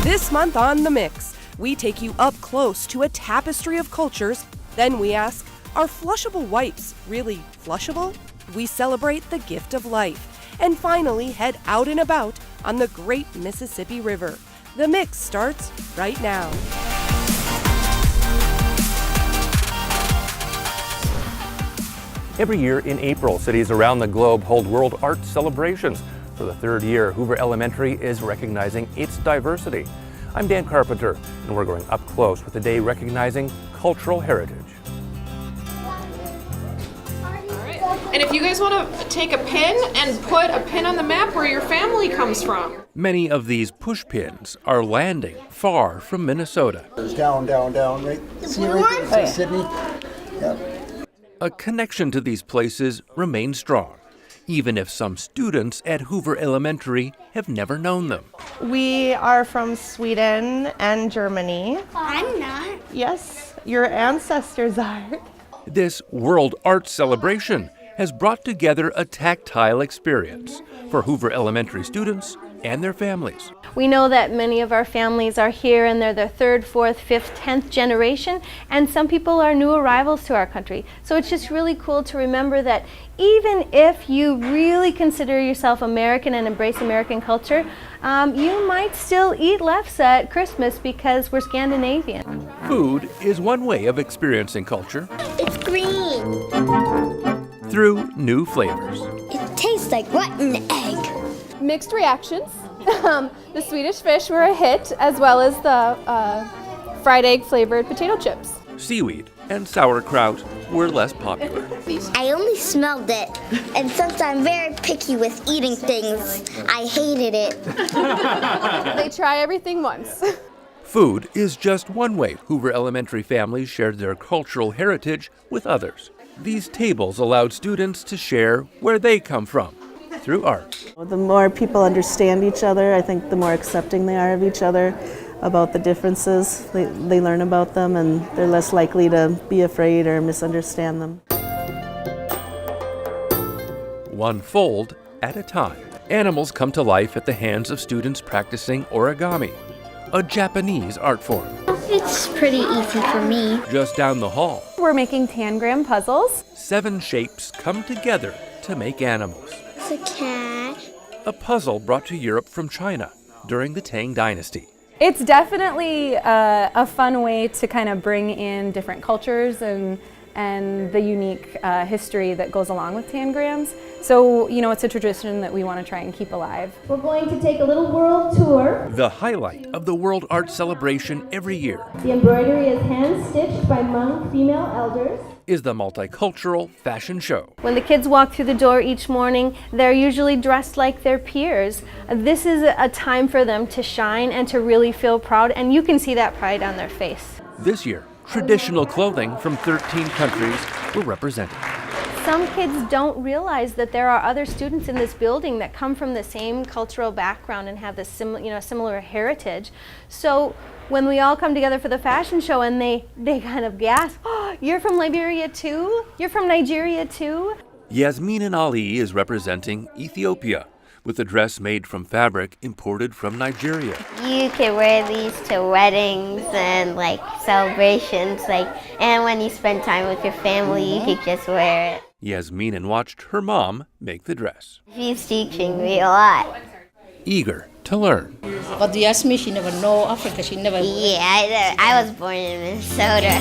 This month on The Mix, we take you up close to a tapestry of cultures. Then we ask, are flushable wipes really flushable? We celebrate the gift of life. And finally, head out and about on the great Mississippi River. The Mix starts right now. Every year in April, cities around the globe hold World Art Celebrations. For the third year, Hoover Elementary is recognizing its diversity. I'm Dan Carpenter, and we're going up close with the day recognizing cultural heritage. And if you guys want to take a pin and put a pin on the map where your family comes from. Many of these push pins are landing far from Minnesota. Down, down, down, right? See right there, Sydney? Yep. A connection to these places remains strong, even if some students at Hoover Elementary have never known them. We are from Sweden and Germany. I'm not. Yes, your ancestors are. This World Art Celebration has brought together a tactile experience for Hoover Elementary students and their families. We know that many of our families are here and they're their third, fourth, fifth, 10th generation, and some people are new arrivals to our country. So it's just really cool to remember that even if you really consider yourself American and embrace American culture, you might still eat lefse at Christmas because we're Scandinavian. Food is one way of experiencing culture. It's green. Through new flavors. It tastes like rotten egg. Mixed reactions. The Swedish fish were a hit, as well as the fried egg flavored potato chips. Seaweed and sauerkraut were less popular. I only smelled it, and since I'm very picky with eating things, I hated it. They try everything once. Food is just one way Hoover Elementary families shared their cultural heritage with others. These tables allowed students to share where they come from through art. The more people understand each other, I think the more accepting they are of each other about the differences. They learn about them and they're less likely to be afraid or misunderstand them. One fold at a time. Animals come to life at the hands of students practicing origami, a Japanese art form. It's pretty easy for me. Just down the hall, We're making tangram puzzles. 7 shapes come together to make animals. It's a cat. A puzzle brought to Europe from China during the Tang Dynasty. It's definitely a fun way to kind of bring in different cultures and the unique history that goes along with tangrams. So, you know, it's a tradition that we want to try and keep alive. We're going to take a little world tour. The highlight of the World Art Celebration every year The embroidery is hand-stitched by Hmong female elders. is the multicultural fashion show. When the kids walk through the door each morning, they're usually dressed like their peers. This is a time for them to shine and to really feel proud, and you can see that pride on their face. This year, traditional clothing from 13 countries were represented. Some kids don't realize that there are other students in this building that come from the same cultural background and have this similar heritage. So when we all come together for the fashion show and they kind of gasp, oh, you're from Liberia too? You're from Nigeria too? Yasmin Ali is representing Ethiopia with a dress made from fabric imported from Nigeria. You can wear these to weddings and like celebrations, and when you spend time with your family, you can just wear it. Yasmin watched her mom make the dress. She's teaching me a lot. Eager to learn. But Yasmin, she never know Africa. She never. Yeah, I was born in Minnesota.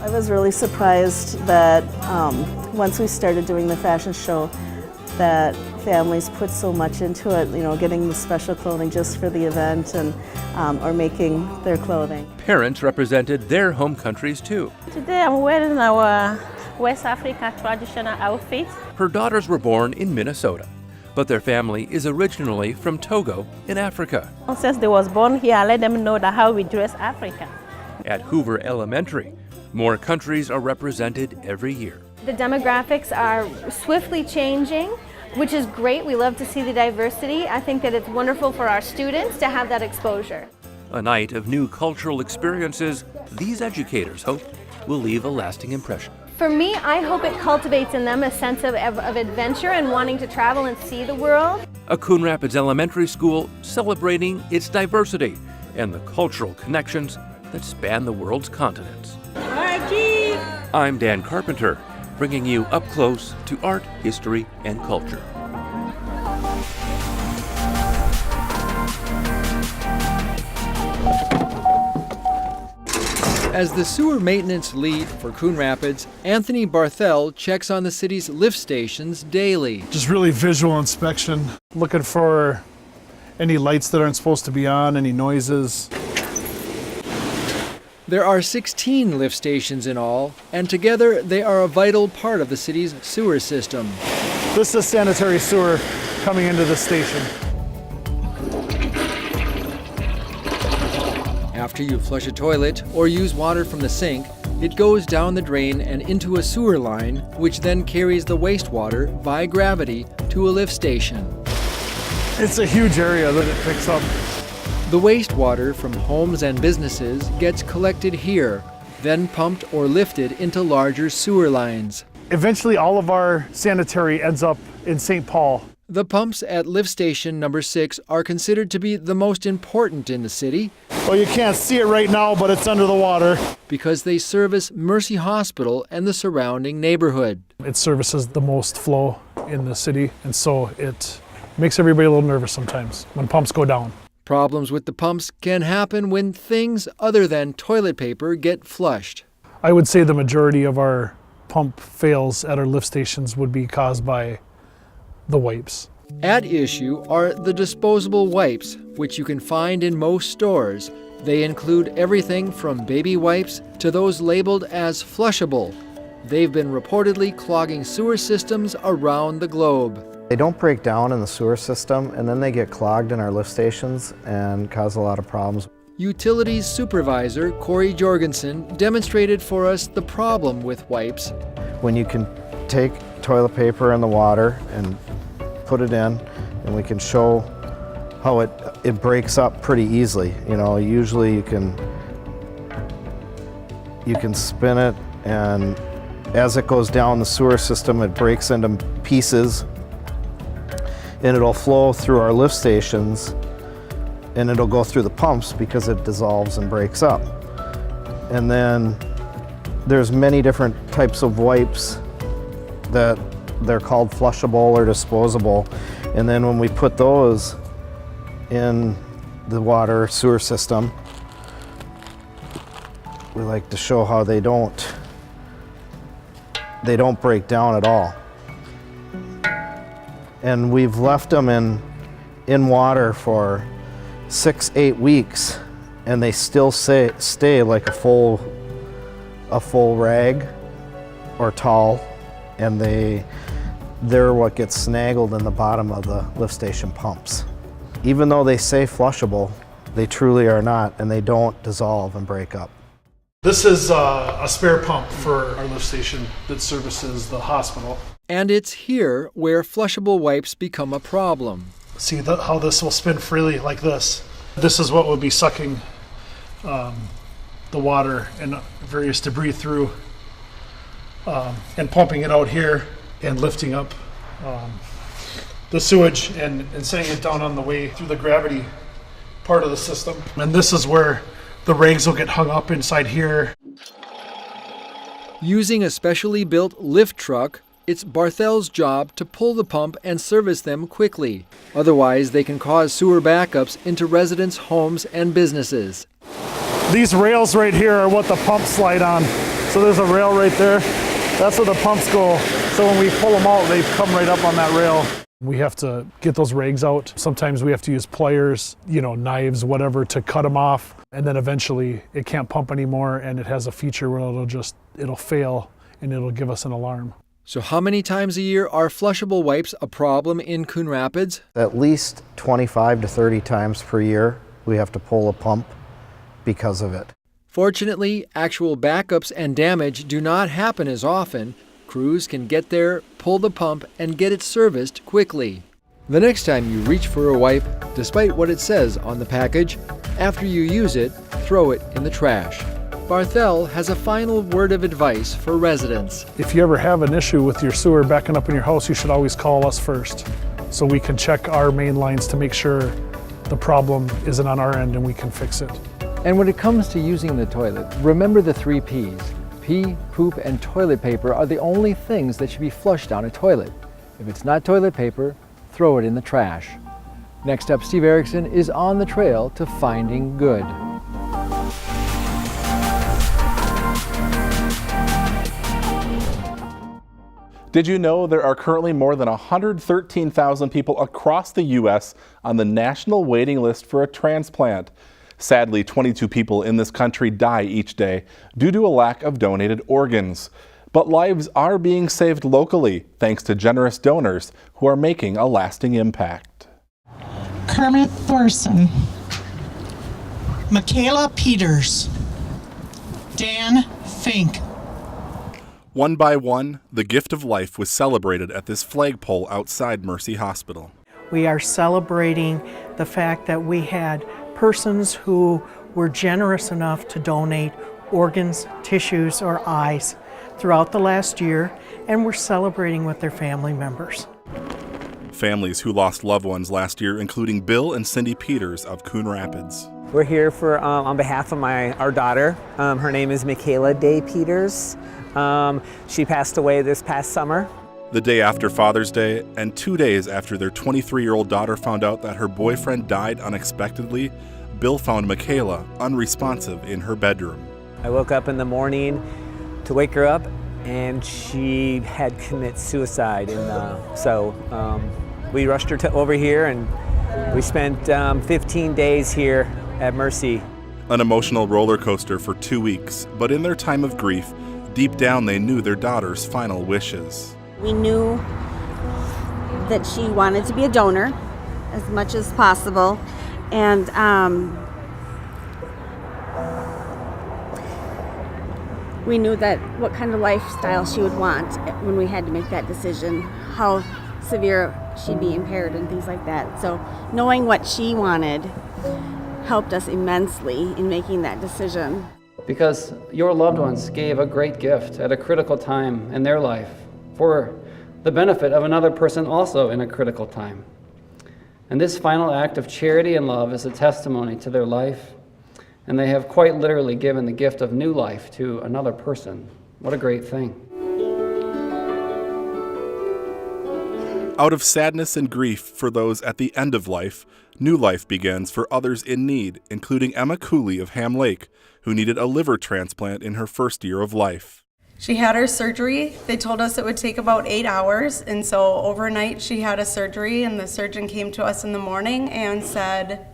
I was really surprised that once we started doing the fashion show, that families put so much into it, you know, getting the special clothing just for the event and or making their clothing. Parents represented their home countries too. Today I'm wearing our West Africa traditional outfit. Her daughters were born in Minnesota, but their family is originally from Togo in Africa. Since they was born here, I let them know that how we dress Africa. At Hoover Elementary, more countries are represented every year. The demographics are swiftly changing. which is great. We love to see the diversity. I think that it's wonderful for our students to have that exposure. A night of new cultural experiences these educators hope will leave a lasting impression. For me, I hope it cultivates in them a sense of adventure and wanting to travel and see the world. A Coon Rapids Elementary School celebrating its diversity and the cultural connections that span the world's continents. I'm Dan Carpenter, bringing you up close to art, history, and culture. As the sewer maintenance lead for Coon Rapids, Anthony Barthel checks on the city's lift stations daily. Just really visual inspection, looking for any lights that aren't supposed to be on, any noises. There are 16 lift stations in all, and together they are a vital part of the city's sewer system. This is sanitary sewer coming into the station. After you flush a toilet or use water from the sink, it goes down the drain and into a sewer line, which then carries the wastewater by gravity to a lift station. It's a huge area that it picks up. The wastewater from homes and businesses gets collected here, then pumped or lifted into larger sewer lines. Eventually all of our sanitary ends up in St. Paul. The pumps at lift station number 6 are considered to be the most important in the city. Well, you can't see it right now, but it's under the water. Because they service Mercy Hospital and the surrounding neighborhood. It services the most flow in the city, and so it makes everybody a little nervous sometimes when pumps go down. Problems with the pumps can happen when things other than toilet paper get flushed. I would say the majority of our pump fails at our lift stations would be caused by the wipes. At issue are the disposable wipes, which you can find in most stores. They include everything from baby wipes to those labeled as flushable. They've been reportedly clogging sewer systems around the globe. They don't break down in the sewer system, and then they get clogged in our lift stations and cause a lot of problems. Utilities supervisor Corey Jorgensen demonstrated for us the problem with wipes. When you can take toilet paper in the water and put it in, and we can show how it breaks up pretty easily. You know, usually you can spin it, and as it goes down the sewer system, it breaks into pieces, and it'll flow through our lift stations, and it'll go through the pumps because it dissolves and breaks up. And then there's many different types of wipes that they're called flushable or disposable, and then when we put those in the water sewer system, we like to show how they don't break down at all. And we've left them in water for 6-8 weeks, and they still stay like a full rag or towel, and they're what gets snaggled in the bottom of the lift station pumps. Even though they say flushable, they truly are not, and they don't dissolve and break up. This is a spare pump for our lift station that services the hospital. And it's here where flushable wipes become a problem. See how this will spin freely like this. This is what would be sucking the water and various debris through and pumping it out here and lifting up the sewage and sending it down on the way through the gravity part of the system. And this is where the rags will get hung up inside here. Using a specially built lift truck, it's Barthel's job to pull the pump and service them quickly. Otherwise, they can cause sewer backups into residents' homes and businesses. These rails right here are what the pumps slide on. So there's a rail right there. That's where the pumps go. So when we pull them out, they come right up on that rail. We have to get those rags out. Sometimes we have to use pliers, knives, whatever, to cut them off. And then eventually it can't pump anymore, and it has a feature where it'll fail and it'll give us an alarm. So how many times a year are flushable wipes a problem in Coon Rapids? At least 25 to 30 times per year we have to pull a pump because of it. Fortunately, actual backups and damage do not happen as often. Crews can get there, pull the pump, and get it serviced quickly. The next time you reach for a wipe, despite what it says on the package, after you use it, throw it in the trash. Barthel has a final word of advice for residents. If you ever have an issue with your sewer backing up in your house, you should always call us first, so we can check our main lines to make sure the problem isn't on our end and we can fix it. And when it comes to using the toilet, remember the 3 Ps. Pee, poop, and toilet paper are the only things that should be flushed down a toilet. If it's not toilet paper, throw it in the trash. Next up, Steve Erickson is on the trail to finding good. Did you know there are currently more than 113,000 people across the U.S. on the national waiting list for a transplant? Sadly, 22 people in this country die each day due to a lack of donated organs. But lives are being saved locally thanks to generous donors who are making a lasting impact. Kermit Thorson, Michaela Peters, Dan Fink. One by one, the gift of life was celebrated at this flagpole outside Mercy Hospital. We are celebrating the fact that we had persons who were generous enough to donate organs, tissues, or eyes throughout the last year, and we're celebrating with their family members. Families who lost loved ones last year, including Bill and Cindy Peters of Coon Rapids. We're here for on behalf of our daughter. Her name is Michaela Day Peters. She passed away this past summer. The day after Father's Day, and 2 days after their 23-year-old daughter found out that her boyfriend died unexpectedly, Bill found Michaela unresponsive in her bedroom. I woke up in the morning to wake her up, and she had committed suicide. So we rushed her over here, and we spent 15 days here at Mercy. An emotional roller coaster for 2 weeks, but in their time of grief, deep down they knew their daughter's final wishes. We knew that she wanted to be a donor as much as possible, and we knew that what kind of lifestyle she would want when we had to make that decision, how severe she'd be impaired and things like that. So knowing what she wanted helped us immensely in making that decision. Because your loved ones gave a great gift at a critical time in their life for the benefit of another person also in a critical time. And this final act of charity and love is a testimony to their life, and they have quite literally given the gift of new life to another person. What a great thing. Out of sadness and grief for those at the end of life, new life begins for others in need, including Emma Cooley of Ham Lake, who needed a liver transplant in her first year of life. She had her surgery. They told us it would take about 8 hours, and so overnight she had a surgery, and the surgeon came to us in the morning and said,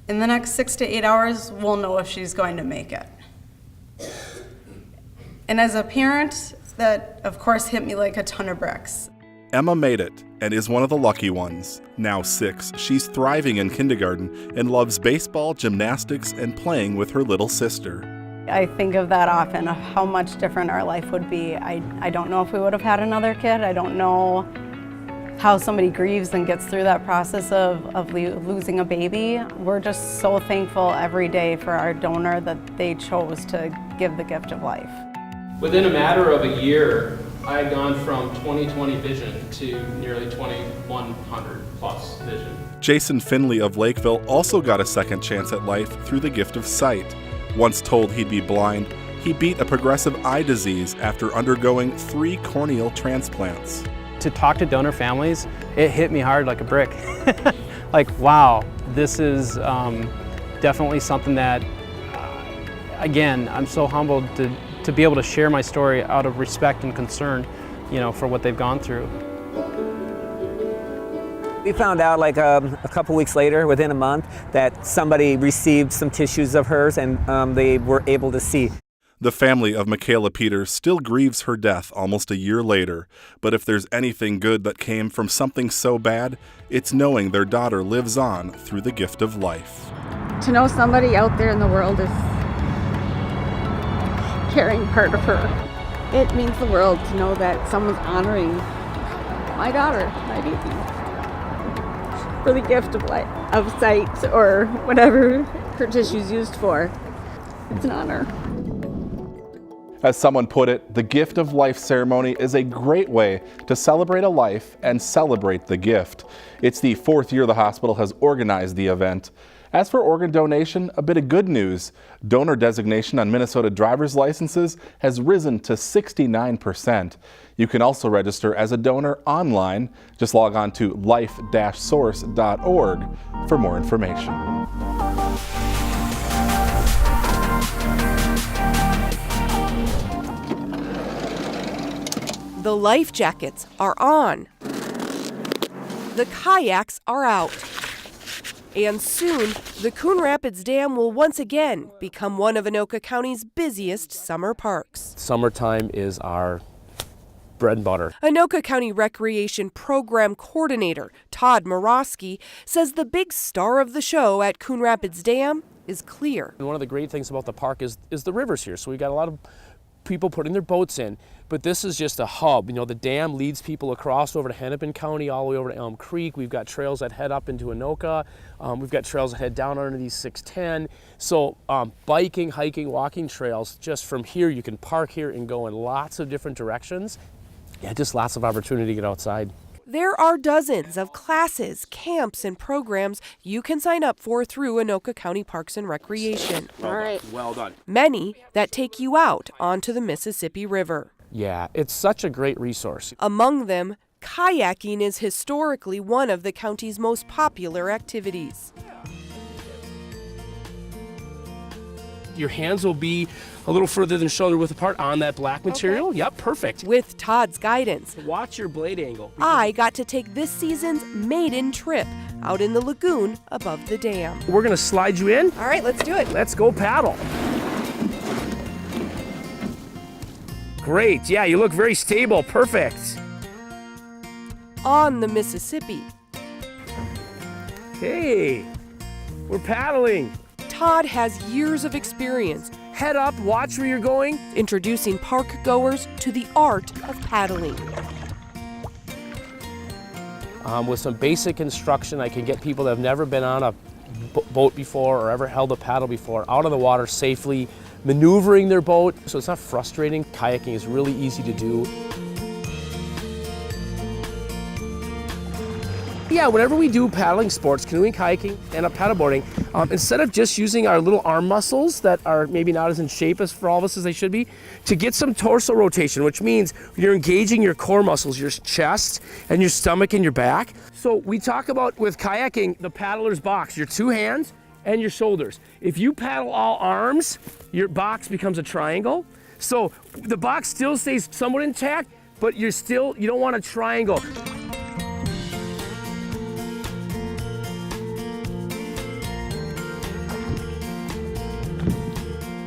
in the next 6 to 8 hours, we'll know if she's going to make it. And as a parent, that of course hit me like a ton of bricks. Emma made it and is one of the lucky ones. Now 6, she's thriving in kindergarten and loves baseball, gymnastics, and playing with her little sister. I think of that often, of how much different our life would be. I don't know if we would have had another kid. I don't know how somebody grieves and gets through that process of losing a baby. We're just so thankful every day for our donor that they chose to give the gift of life. Within a matter of a year, I had gone from 20/20 vision to nearly 2100 plus vision. Jason Finley of Lakeville also got a second chance at life through the gift of sight. Once told he'd be blind, he beat a progressive eye disease after undergoing 3 corneal transplants. To talk to donor families, it hit me hard like a brick. Like, wow, this is definitely something that, again, I'm so humbled to be able to share my story out of respect and concern, for what they've gone through. We found out like a couple weeks later, within a month, that somebody received some tissues of hers and they were able to see. The family of Michaela Peters still grieves her death almost a year later, but if there's anything good that came from something so bad, it's knowing their daughter lives on through the gift of life. To know somebody out there in the world is carrying part of her It means the world to know that someone's honoring my daughter, my baby, for the gift of sight or whatever her tissue's used for. It's an honor. As someone put it, the Gift of Life ceremony is a great way to celebrate a life and celebrate the gift. It's the 4th year the hospital has organized the event. As for organ donation, a bit of good news. Donor designation on Minnesota driver's licenses has risen to 69%. You can also register as a donor online. Just log on to life-source.org for more information. The life jackets are on. The kayaks are out. And soon, the Coon Rapids Dam will once again become one of Anoka County's busiest summer parks. Summertime is our bread and butter. Anoka County Recreation Program Coordinator Todd Morosky says the big star of the show at Coon Rapids Dam is clear. One of the great things about the park is the rivers here. So we've got a lot of people putting their boats in, but this is just a hub. You know, the dam leads people across over to Hennepin County, all the way over to Elm Creek. We've got trails that head up into Anoka. We've got trails that head down underneath 610. So biking, hiking, walking trails, just from here, you can park here and go in lots of different directions. Yeah, just lots of opportunity to get outside. There are dozens of classes, camps, and programs you can sign up for through Anoka County Parks and Recreation. Well done. Many that take you out onto the Mississippi River. Yeah, it's such a great resource. Among them, kayaking is historically one of the county's most popular activities. Your hands will be a little further than shoulder width apart on that black material. Okay. Yep, perfect. With Todd's guidance, watch your blade angle. I got to take this season's maiden trip out in the lagoon above the dam. We're gonna slide you in. All right, let's do it. Let's go paddle. Great, yeah, you look very stable, perfect. On the Mississippi. Hey, we're paddling. Todd has years of experience. Head up, watch where you're going. Introducing park goers to the art of paddling. With some basic instruction, I can get people that have never been on a boat before or ever held a paddle before out of the water safely, maneuvering their boat, so it's not frustrating. Kayaking is really easy to do. Yeah, whenever we do paddling sports, canoeing, kayaking, and paddleboarding, instead of just using our little arm muscles that are maybe not as in shape as for all of us as they should be, to get some torso rotation, which means you're engaging your core muscles, your chest and your stomach and your back. So we talk about with kayaking, the paddler's box, your two hands and your shoulders. If you paddle all arms, your box becomes a triangle. So the box still stays somewhat intact, but you don't want a triangle.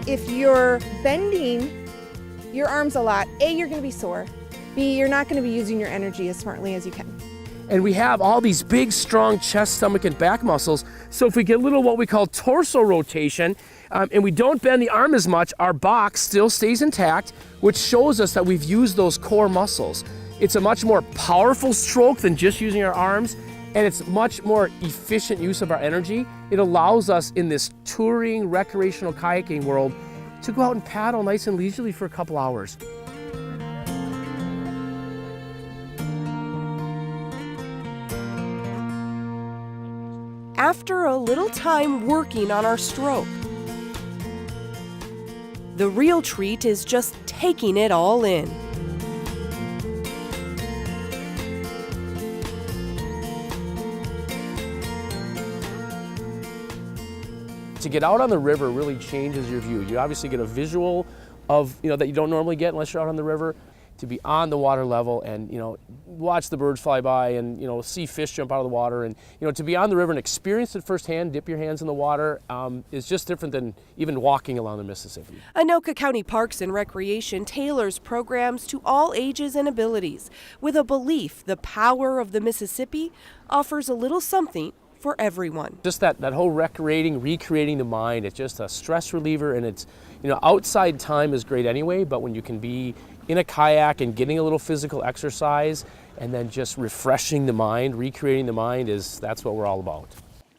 If you're bending your arms a lot, A, you're going to be sore. B, you're not going to be using your energy as smartly as you can. And we have all these big, strong chest, stomach, and back muscles. So if we get a little what we call torso rotation, and we don't bend the arm as much, our box still stays intact, which shows us that we've used those core muscles. It's a much more powerful stroke than just using our arms, and it's much more efficient use of our energy. It allows us in this touring, recreational kayaking world to go out and paddle nice and leisurely for a couple hours. After a little time working on our stroke, the real treat is just taking it all in. To get out on the river really changes your view. You obviously get a visual of, that you don't normally get unless you're out on the river. To be on the water level and, watch the birds fly by and, see fish jump out of the water and, to be on the river and experience it firsthand, dip your hands in the water, is just different than even walking along the Mississippi. Anoka County Parks and Recreation tailors programs to all ages and abilities with a belief the power of the Mississippi offers a little something for everyone. Just that whole recreating the mind, it's just a stress reliever, and it's, outside time is great anyway, but when you can be in a kayak and getting a little physical exercise and then just refreshing the mind, recreating the mind, that's what we're all about.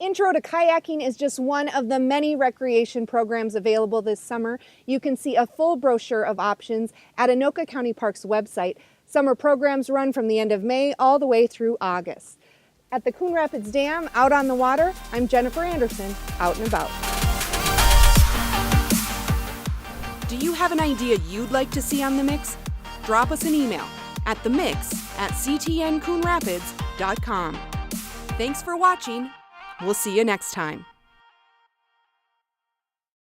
Intro to Kayaking is just one of the many recreation programs available this summer. You can see a full brochure of options at Anoka County Parks website. Summer programs run from the end of May all the way through August. At the Coon Rapids Dam, out on the water, I'm Jennifer Anderson, out and about. Do you have an idea you'd like to see on The Mix? Drop us an email at themix@ctncoonrapids.com. Thanks for watching. We'll see you next time.